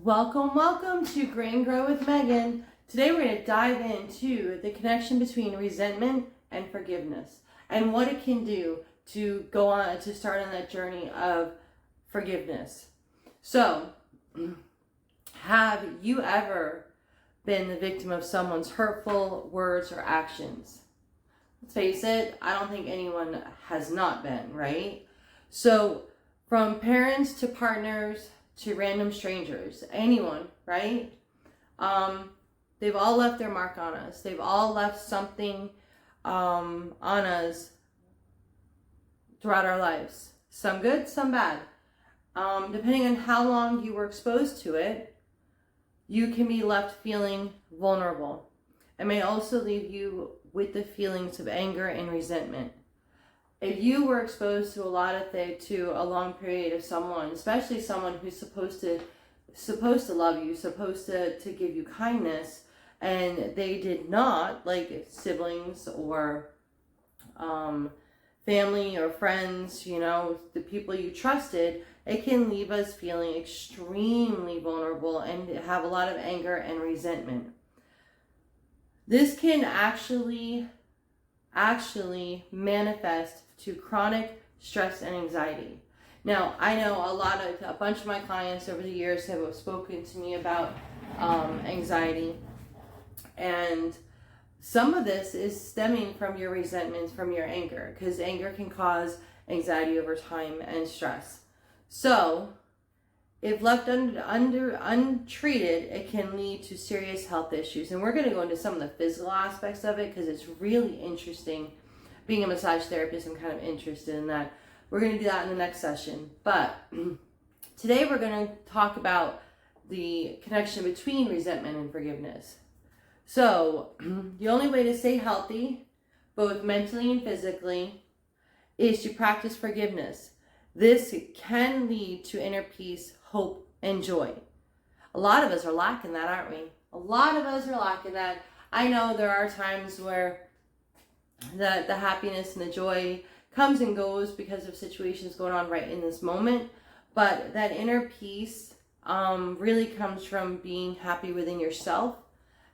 Welcome to Gray and Grow with Megan. Today we're going to dive into the connection between resentment and forgiveness and what it can do to go on to start on that journey of forgiveness. So, have you ever been the victim of someone's hurtful words or actions? Let's face it, I don't think anyone has not been, right? So, from parents to partners to random strangers, anyone, right? They've all left their mark on us. They've all left something on us throughout our lives. Some good, some bad. Depending on how long you were exposed to it, you can be left feeling vulnerable. It may also leave you with the feelings of anger and resentment. If you were exposed to a lot of things, to a long period of someone, especially someone who's supposed to love you, supposed to give you kindness, and they did not, like siblings or family or friends, the people you trusted, it can leave us feeling extremely vulnerable and have a lot of anger and resentment. This can actually manifest to chronic stress and anxiety. Now, I know a bunch of my clients over the years have spoken to me about anxiety, and some of this is stemming from your resentment, from your anger, because anger can cause anxiety over time and stress. So, if left untreated, it can lead to serious health issues. And we're going to go into some of the physical aspects of it because it's really interesting. Being a massage therapist, I'm kind of interested in that. We're going to do that in the next session. But today we're going to talk about the connection between resentment and forgiveness. So the only way to stay healthy, both mentally and physically, is to practice forgiveness. This can lead to inner peace, hope, and joy. A lot of us are lacking that, aren't we? A lot of us are lacking that. I know there are times where the happiness and the joy comes and goes because of situations going on right in this moment. But that inner peace really comes from being happy within yourself.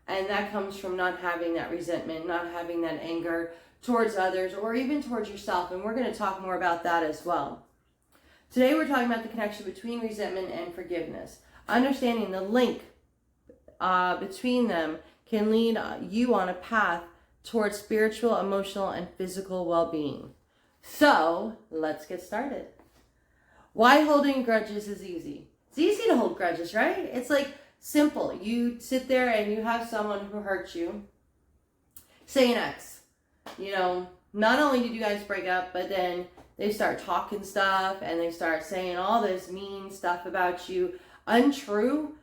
And that comes from not having that resentment, not having that anger towards others or even towards yourself. And we're going to talk more about that as well. Today we're talking about the connection between resentment and forgiveness. Understanding the link between them can lead you on a path towards spiritual, emotional, and physical well-being. So, let's get started. Why holding grudges is easy. It's easy to hold grudges, right? It's like simple. You sit there and you have someone who hurts you. Say an ex. Not only did you guys break up, but then they start talking stuff and they start saying all this mean stuff about you, untrue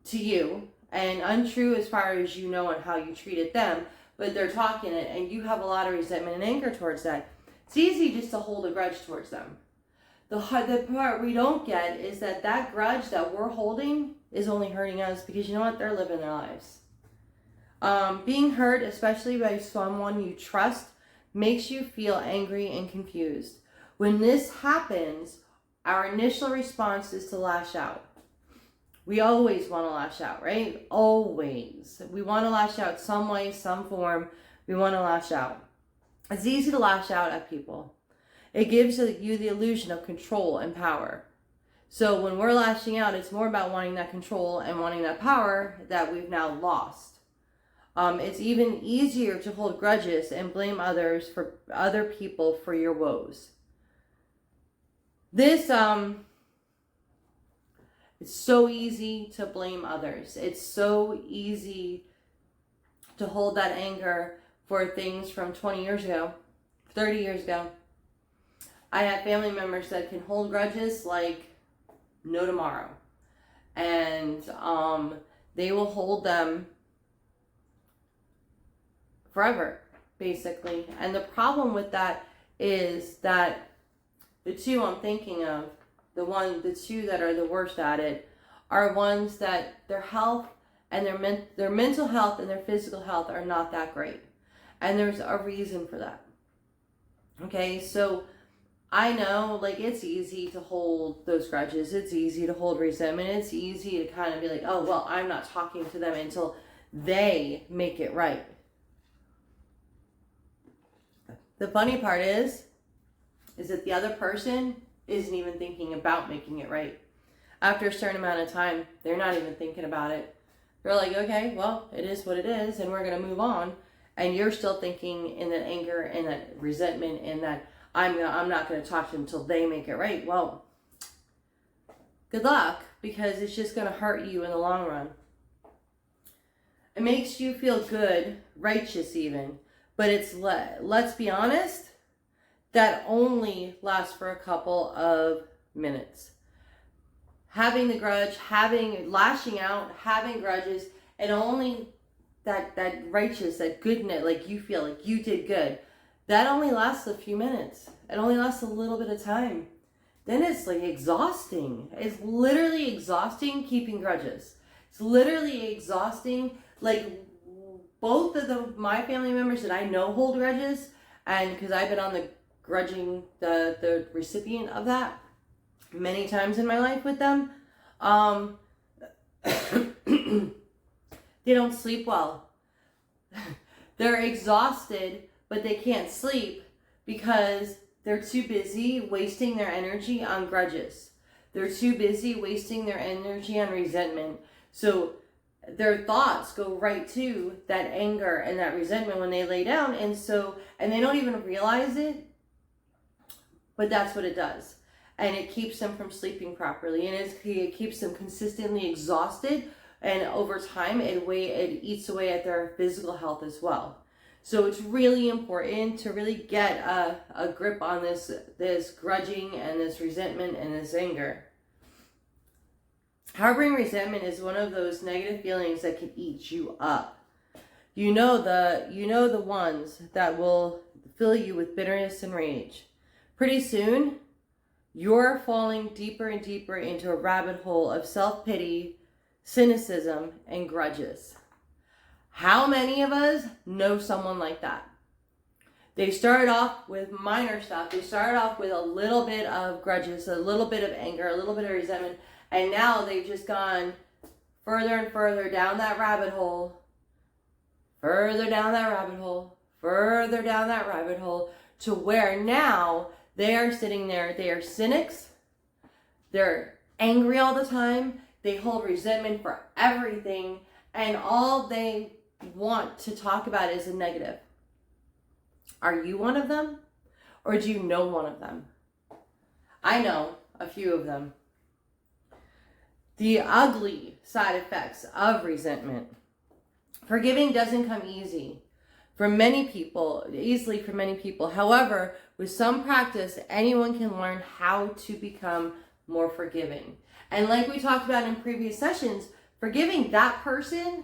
to you and untrue as far as you know and how you treated them, but they're talking it and you have a lot of resentment and anger towards that. It's easy just to hold a grudge towards them. The part we don't get is that grudge that we're holding is only hurting us because you know what? They're living their lives. Being hurt, especially by someone you trust, makes you feel angry and confused. When this happens, our initial response is to lash out. We always want to lash out, right? Always. We want to lash out some way, some form. We want to lash out. It's easy to lash out at people. It gives you the illusion of control and power. So when we're lashing out, it's more about wanting that control and wanting that power that we've now lost. It's even easier to hold grudges and blame other people for your woes. This, it's so easy to blame others. It's so easy to hold that anger for things from 20 years ago, 30 years ago. I have family members that can hold grudges like no tomorrow. And they will hold them forever, basically. And the problem with that is that the two I'm thinking of, the two that are the worst at it, are ones that their health and their mental health and their physical health are not that great. And there's a reason for that. Okay, so I know, like, it's easy to hold those grudges. It's easy to hold resentment. It's easy to kind of be like, oh, well, I'm not talking to them until they make it right. The funny part is that the other person isn't even thinking about making it right. After a certain amount of time, they're not even thinking about it. They're like, okay, well, it is what it is, and we're going to move on. And you're still thinking in that anger and that resentment and that I'm not going to talk to them until they make it right. Well, good luck, because it's just going to hurt you in the long run. It makes you feel good, righteous even, but it's, let's be honest, that only lasts for a couple of minutes. Having the grudge, lashing out, having grudges, and only that righteous, that goodness, like you feel like you did good, that only lasts a few minutes. It only lasts a little bit of time. Then it's like exhausting. It's literally exhausting keeping grudges. It's literally exhausting. Like, both of my family members that I know hold grudges, and because I've been on the the recipient of that many times in my life with them, they don't sleep well. They're exhausted, but they can't sleep because they're too busy wasting their energy on grudges. They're too busy wasting their energy on resentment. So their thoughts go right to that anger and that resentment when they lay down. And they don't even realize it, but that's what it does. And it keeps them from sleeping properly. And it keeps them consistently exhausted. And over time, it eats away at their physical health as well. So it's really important to really get a grip on this grudging and this resentment and this anger. Harboring resentment is one of those negative feelings that can eat you up. You know the ones that will fill you with bitterness and rage. Pretty soon, you're falling deeper and deeper into a rabbit hole of self-pity, cynicism, and grudges. How many of us know someone like that? They started off with minor stuff. They started off with a little bit of grudges, a little bit of anger, a little bit of resentment, and now they've just gone further and further down that rabbit hole, further down that rabbit hole, further down that rabbit hole, to where now they are sitting there. They are cynics. They're angry all the time. They hold resentment for everything, and all they want to talk about is a negative. Are you one of them? Or do you know one of them? I know a few of them. The ugly side effects of resentment. Forgiving doesn't come easily for many people. However, with some practice, anyone can learn how to become more forgiving. And like we talked about in previous sessions, forgiving that person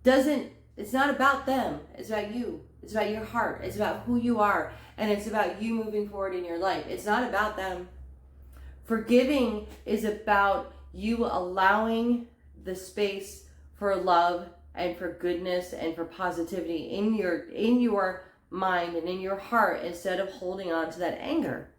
it's not about them. It's about you. It's about your heart. It's about who you are. And it's about you moving forward in your life. It's not about them. Forgiving is about you allowing the space for love and for goodness and for positivity in your mind and in your heart, instead of holding on to that anger.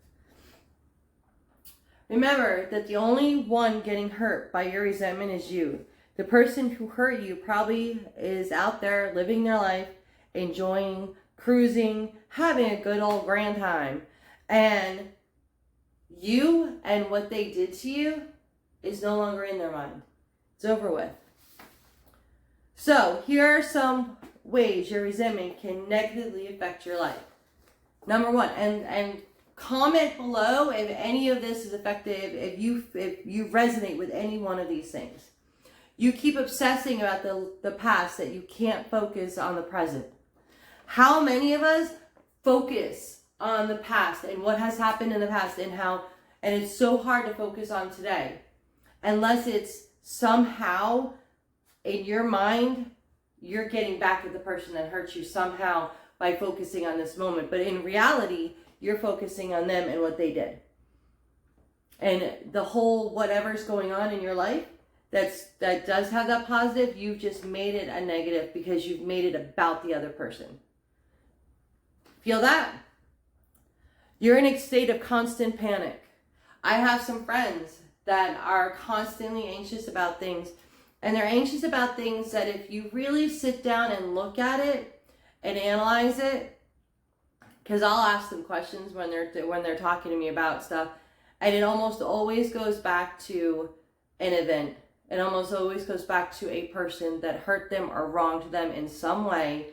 Remember that the only one getting hurt by your resentment is you. The person who hurt you probably is out there living their life, enjoying, cruising, having a good old grand time. And you and what they did to you is no longer in their mind. It's over with. So here are some ways your resentment can negatively affect your life. Number one, and comment below if any of this is effective, if you resonate with any one of these things. You keep obsessing about the past that you can't focus on the present. How many of us focus on the past and what has happened in the past and it's so hard to focus on today, unless it's somehow in your mind you're getting back at the person that hurt you somehow by focusing on this moment. But in reality, you're focusing on them and what they did. And the whole whatever's going on in your life that does have that positive, you've just made it a negative because you've made it about the other person. Feel that? You're in a state of constant panic. I have some friends that are constantly anxious about things, and they're anxious about things that if you really sit down and look at it and analyze it, because I'll ask them questions when they're talking to me about stuff, and it almost always goes back to an event. It almost always goes back to a person that hurt them or wronged them in some way,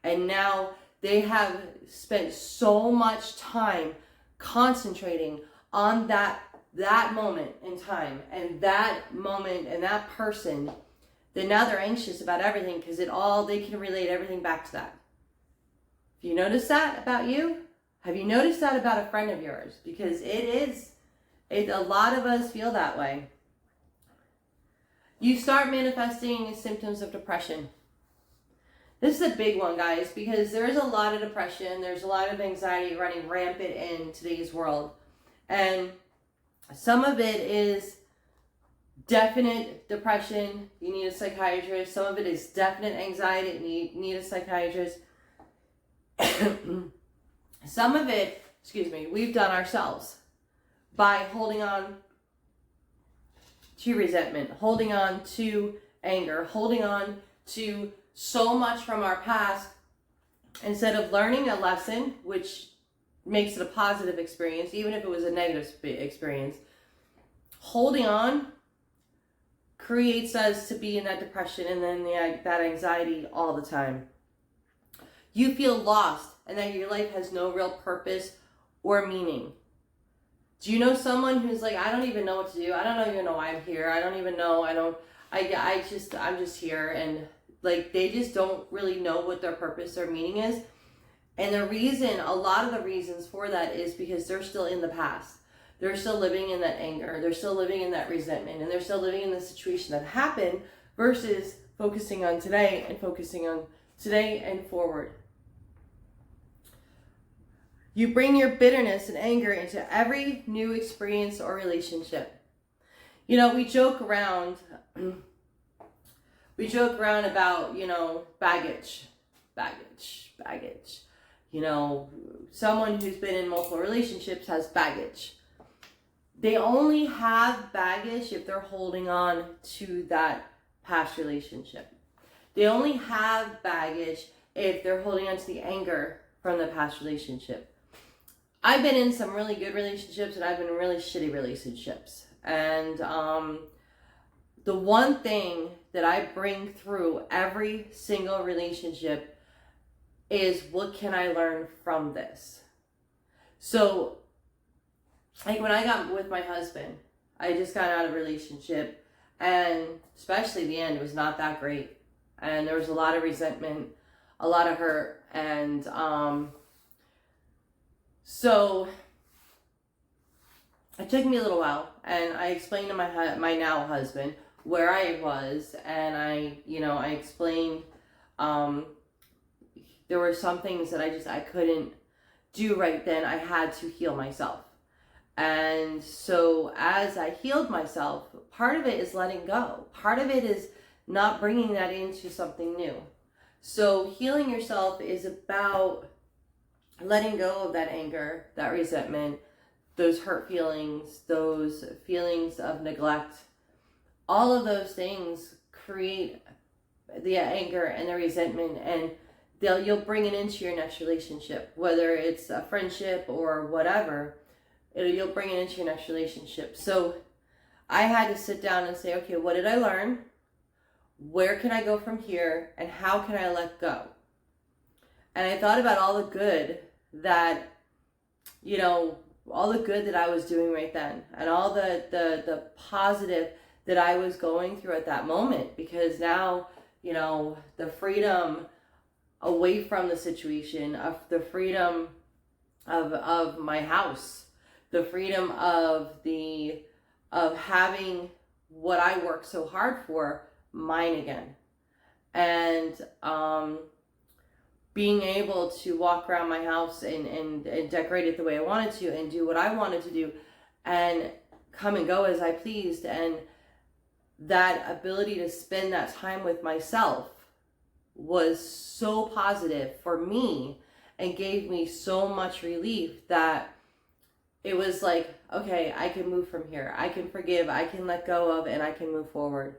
and now they have spent so much time concentrating on that moment in time and that moment and that person, that now they're anxious about everything because they can relate everything back to that. Have you noticed that about you? Have you noticed that about a friend of yours? Because a lot of us feel that way. You start manifesting symptoms of depression. This is a big one, guys, because there's a lot of depression. There's a lot of anxiety running rampant in today's world. And some of it is definite depression. You need a psychiatrist. Some of it is definite anxiety. You need a psychiatrist. Some of it, we've done ourselves by holding on to resentment, holding on to anger, holding on to so much from our past, instead of learning a lesson, which makes it a positive experience, even if it was a negative experience. Holding on creates us to be in that depression and then that anxiety all the time. You feel lost and that your life has no real purpose or meaning. Do you know someone who's like, I don't even know what to do. I don't even know why I'm here. I don't even know. I'm just here. And like, they just don't really know what their purpose or meaning is. And a lot of the reasons for that is because they're still in the past. They're still living in that anger. They're still living in that resentment. And they're still living in the situation that happened versus focusing on today and focusing on today and forward. You bring your bitterness and anger into every new experience or relationship. You know, we joke around about, baggage. You know, someone who's been in multiple relationships has baggage. They only have baggage if they're holding on to that past relationship. They only have baggage if they're holding on to the anger from the past relationship. I've been in some really good relationships and I've been in really shitty relationships. And the one thing that I bring through every single relationship is, what can I learn from this? So, like when I got with my husband, I just got out of a relationship, and especially the end, it was not that great. And there was a lot of resentment, a lot of hurt, and so it took me a little while, and I explained to my now husband where I was, and I explained there were some things that I couldn't do right then. I had to heal myself. And so as I healed myself, part of it is letting go. Part of it is not bringing that into something new. So healing yourself is about letting go of that anger, that resentment, those hurt feelings, those feelings of neglect. All of those things create the anger and the resentment, and you'll bring it into your next relationship, whether it's a friendship or whatever. You'll bring it into your next relationship. So I had to sit down and say, okay, what did I learn? Where can I go from here? And how can I let go? And I thought about all the good that, all the good that I was doing right then, and all the positive that I was going through at that moment, because now, the freedom away from the situation, of the freedom of my house, the freedom of having what I worked so hard for mine again, and being able to walk around my house and decorate it the way I wanted to, and do what I wanted to do, and come and go as I pleased. And that ability to spend that time with myself was so positive for me and gave me so much relief that it was like, okay, I can move from here. I can forgive, I can let go of, and I can move forward.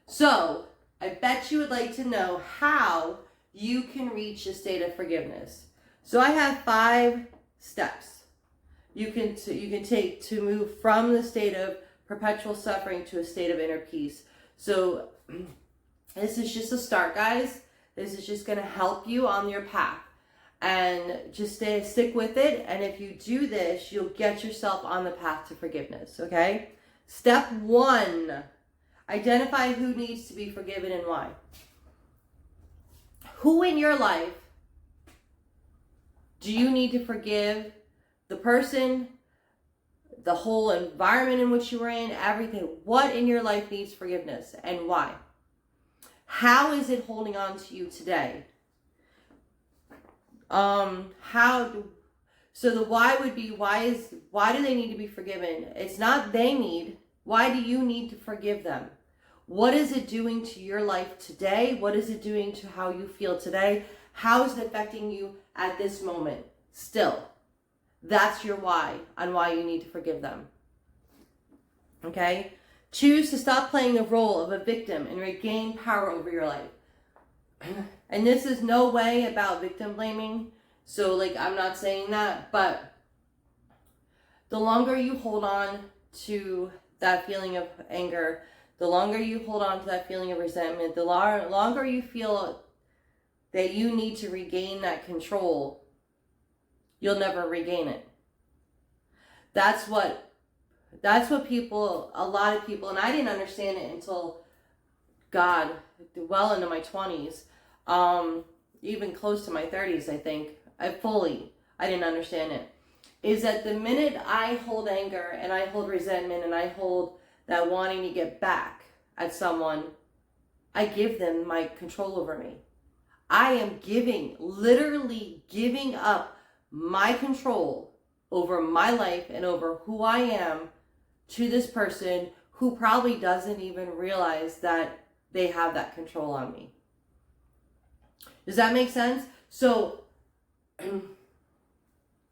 So, I bet you would like to know how you can reach a state of forgiveness. So I have 5 steps you can take to move from the state of perpetual suffering to a state of inner peace. So this is just a start, guys. This is just going to help you on your path. And just stick with it. And if you do this, you'll get yourself on the path to forgiveness, okay? Step 1, identify who needs to be forgiven and why. Who in your life do you need to forgive? The person, the whole environment in which you were in, everything. What in your life needs forgiveness and why? How is it holding on to you today? So the why would be, why do they need to be forgiven? It's not they need. Why do you need to forgive them? What is it doing to your life today? What is it doing to how you feel today? How is it affecting you at this moment? Still, that's your why on why you need to forgive them. Okay? Choose to stop playing the role of a victim and regain power over your life. And this is no way about victim blaming. So, like, I'm not saying that, but the longer you hold on to that feeling of anger, the longer you hold on to that feeling of resentment, the longer you feel that you need to regain that control, you'll never regain it. That's what people, a lot of people, and I didn't understand it until, God, well into my 20s, even close to my 30s, I think. I didn't understand it. Is that the minute I hold anger and I hold resentment and I hold that wanting to get back at someone, I give them my control over me. I am literally giving up my control over my life and over who I am to this person who probably doesn't even realize that they have that control on me. Does that make sense? So,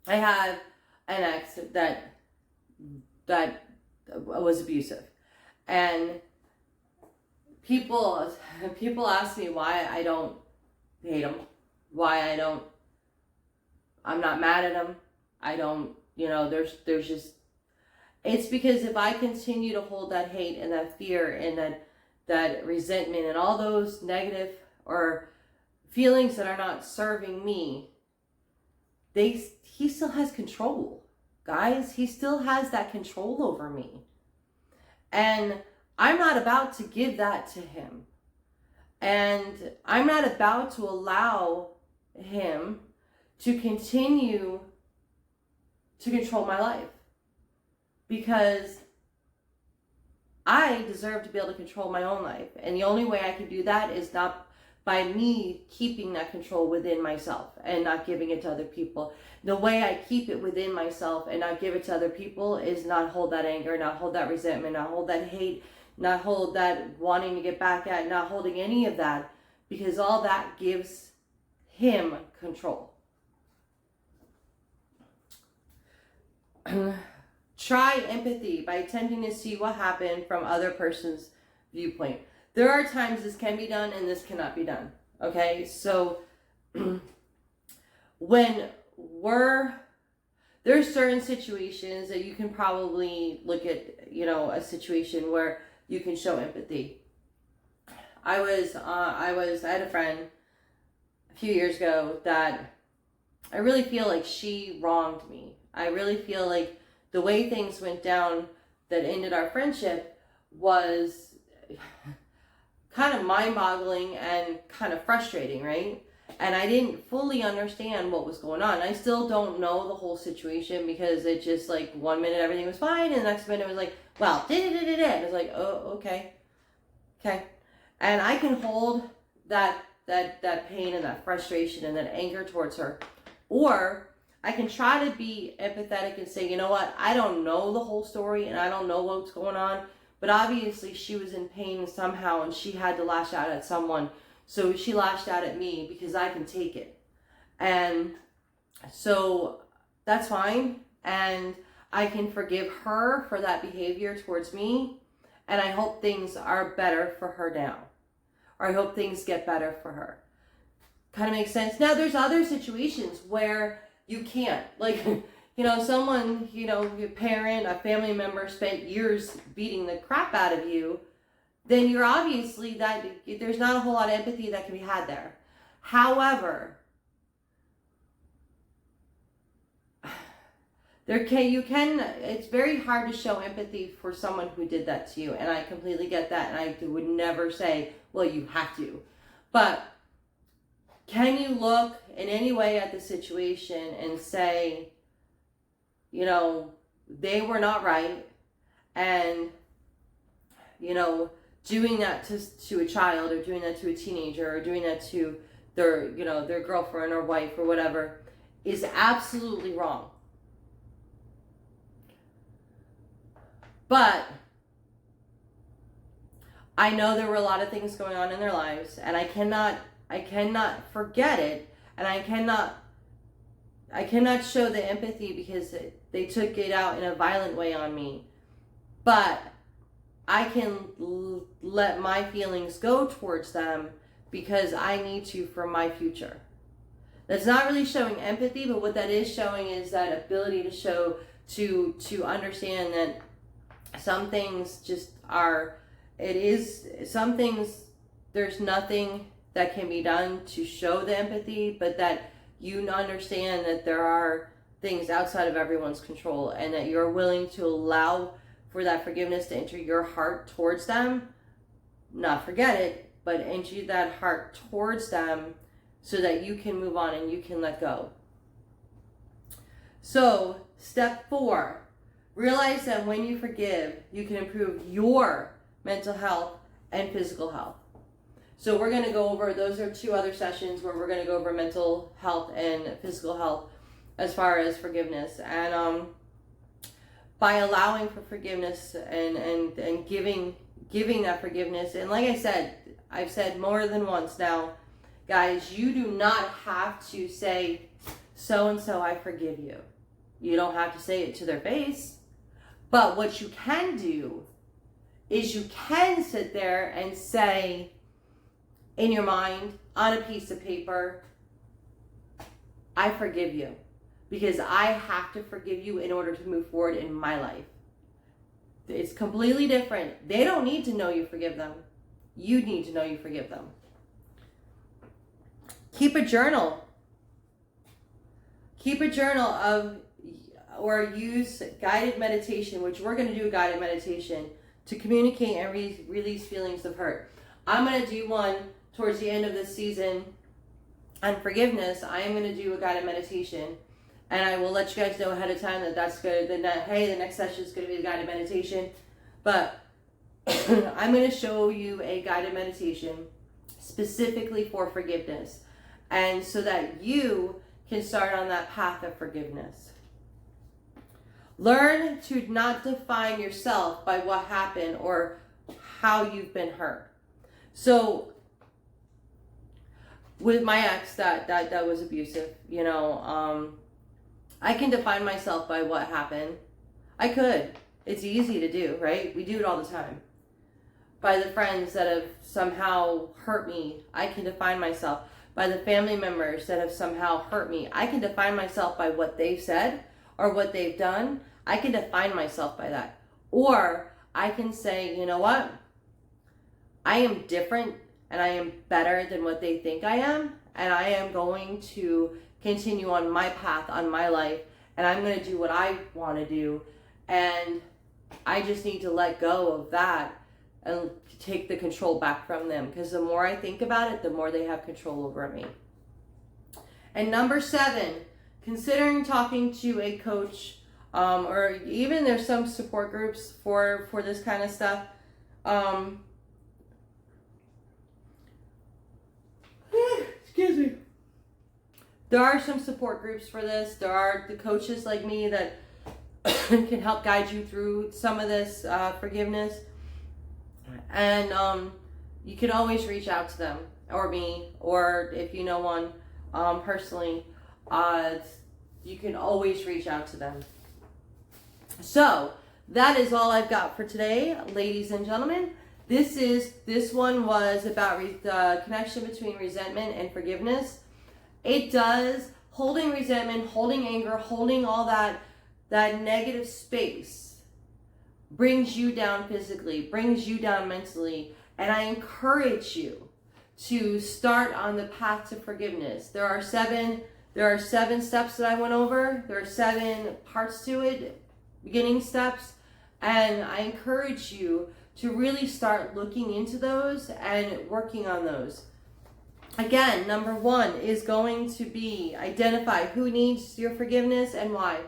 I had an ex that was abusive, and people ask me why I don't hate him, I'm not mad at him. I don't, there's just, it's because if I continue to hold that hate and that fear and that resentment and all those negative or feelings that are not serving me, he still has control, guys. He still has that control over me. And I'm not about to give that to him. And I'm not about to allow him to continue to control my life. Because I deserve to be able to control my own life. And the only way I can do that is not by me keeping that control within myself and not giving it to other people. The way I keep it within myself and not give it to other people is not hold that anger, not hold that resentment, not hold that hate, not hold that wanting to get back at, not holding any of that, because all that gives him control. Try empathy by attempting to see what happened from other person's viewpoint. There are times this can be done and this cannot be done. Okay, so there's certain situations that you can probably look at, a situation where you can show empathy. I had a friend a few years ago that I really feel like she wronged me. I really feel like the way things went down that ended our friendship was kind of mind-boggling and kind of frustrating, right? And I didn't fully understand what was going on. I still don't know the whole situation because it just like 1 minute everything was fine and the next minute it was like, well, it was like, oh, okay. And I can hold that pain and that frustration and that anger towards her. Or I can try to be empathetic and say, you know what, I don't know the whole story and I don't know what's going on, but obviously she was in pain somehow and she had to lash out at someone. So she lashed out at me because I can take it. And so that's fine. And I can forgive her for that behavior towards me. And I hope things are better for her now. Or I hope things get better for her. Kind of makes sense. Now, there's other situations where you can't. Like, someone, your parent, a family member spent years beating the crap out of you. Then you're obviously there's not a whole lot of empathy that can be had there. However, it's very hard to show empathy for someone who did that to you. And I completely get that. And I would never say, well, you have to. But can you look in any way at the situation and say, they were not right. And, doing that to a child, or doing that to a teenager, or doing that to their girlfriend or wife or whatever is absolutely wrong. But I know there were a lot of things going on in their lives, and I cannot forget it, and I cannot show the empathy because they took it out in a violent way on me. But I can let my feelings go towards them because I need to for my future. That's not really showing empathy, but what that is showing is that ability to show, to understand that some things just are, some things, there's nothing that can be done to show the empathy, but that you understand that there are things outside of everyone's control, and that you're willing to allow for that forgiveness to enter your heart towards them. Not forget it, but enter that heart towards them so that you can move on and you can let go. So, step 4, realize that when you forgive, you can improve your mental health and physical health. So we're going to go over, those are 2 other sessions where we're going to go over mental health and physical health as far as forgiveness. And by allowing for forgiveness and giving that forgiveness, and like I said, I've said more than once now, guys, you do not have to say, so-and-so, I forgive you. You don't have to say it to their face. But what you can do is you can sit there and say in your mind, on a piece of paper, I forgive you. Because I have to forgive you in order to move forward in my life. It's completely different. They don't need to know you forgive them. You need to know you forgive them. Keep a journal. Keep a journal of, or use guided meditation, which we're going to do a guided meditation to communicate and release feelings of hurt. I'm going to do one towards the end of this season on forgiveness. I am going to do a guided meditation. And I will let you guys know ahead of time that that's good. Hey, the next session is going to be the guided meditation. But I'm going to show you a guided meditation specifically for forgiveness. And so that you can start on that path of forgiveness. Learn to not define yourself by what happened or how you've been hurt. So with my ex that was abusive, I can define myself by what happened. I could. It's easy to do, right? We do it all the time. By the friends that have somehow hurt me, I can define myself. By the family members that have somehow hurt me, I can define myself by what they've said or what they've done. I can define myself by that. Or I can say, you know what? I am different and I am better than what they think I am. And I am going to continue on my path, on my life, and I'm going to do what I want to do, and I just need to let go of that and take the control back from them, because the more I think about it, the more they have control over me. And number 7, considering talking to a coach, or even there's some support groups for this kind of stuff. Excuse me. There are some support groups for this. There are the coaches like me that can help guide you through some of this forgiveness. And you can always reach out to them, or me, or if you know one personally. you can always reach out to them. So that is all I've got for today, ladies and gentlemen. This one was about the connection between resentment and forgiveness. It does, holding resentment, holding anger, holding all that negative space brings you down physically, brings you down mentally. And I encourage you to start on the path to forgiveness. There are seven steps that I went over. There are 7 parts to it, beginning steps. And I encourage you to really start looking into those and working on those. Again, number 1 is going to be identify who needs your forgiveness and why.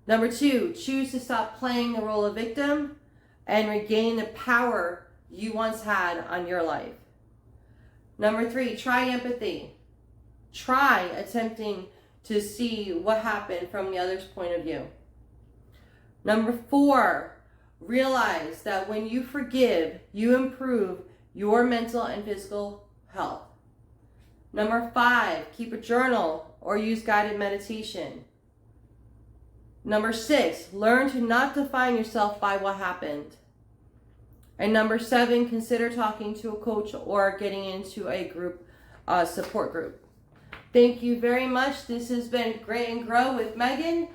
Number 2, choose to stop playing the role of victim and regain the power you once had on your life. Number 3, try empathy. Try attempting to see what happened from the other's point of view. Number 4, realize that when you forgive, you improve your mental and physical health. Number 5, keep a journal or use guided meditation. Number 6, learn to not define yourself by what happened. And number 7, consider talking to a coach or getting into a group, support group. Thank you very much. This has been Great and Grow with Megan,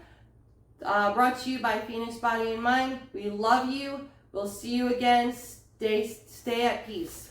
brought to you by Phoenix Body and Mind. We love you. We'll see you again. Stay at peace.